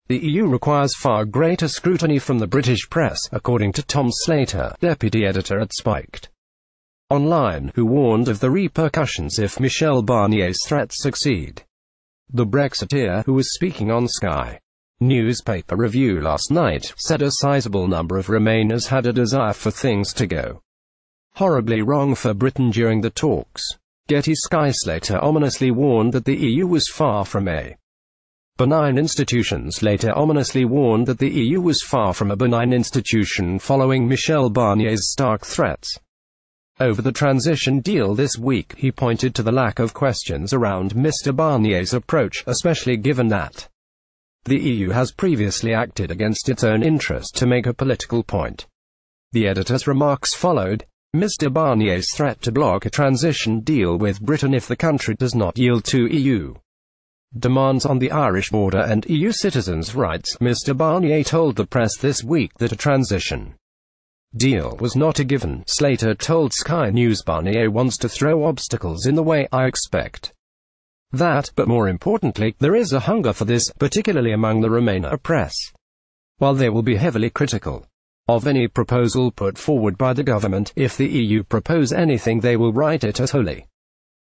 The EU requires far greater scrutiny from the British press, according to Tom Slater, deputy editor at Spiked Online, who warned of the repercussions if Michel Barnier's threats succeed. The Brexiteer, who was speaking on Sky newspaper review last night, said a sizable number of Remainers had a desire for things to go horribly wrong for Britain during the talks. SKYSlater ominously warned that the EU was far from a benign institution. Slater ominously warned that the EU was far from a benign institution following Michel Barnier's stark threats over the transition deal this week. He pointed to the lack of questions around Mr. Barnier's approach, especially given that the EU has previously acted against its own interest to make a political point. The editor's remarks followed Mr. Barnier's threat to block a transition deal with Britain if the country does not yield to EU demands on the Irish border and EU citizens' rights. Mr. Barnier told the press this week that a transition deal was not a given. Slater told Sky News Barnier wants to throw obstacles in the way. I expect that, but more importantly, there is a hunger for this, particularly among the Remainer press. While they will be heavily critical of any proposal put forward by the government, if the EU propose anything they will write it as wholly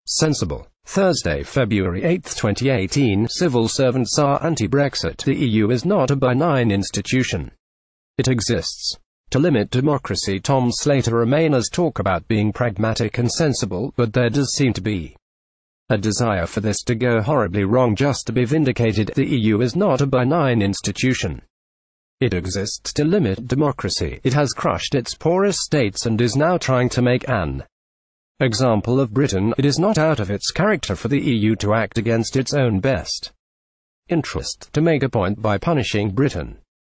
sensible. Thursday, February 8, 2018. Civil servants are anti-Brexit. The EU is not a benign institution. It exists to limit democracy. Tom Slater. Remainers talk about being pragmatic and sensible, but there does seem to be a desire for this to go horribly wrong just to be vindicated. The EU is not a benign institution. It exists to limit democracy. It has crushed its poorest states and is now trying to make an example of Britain. It is not out of its character for the EU to act against its own best interest, to make a point by punishing Britain.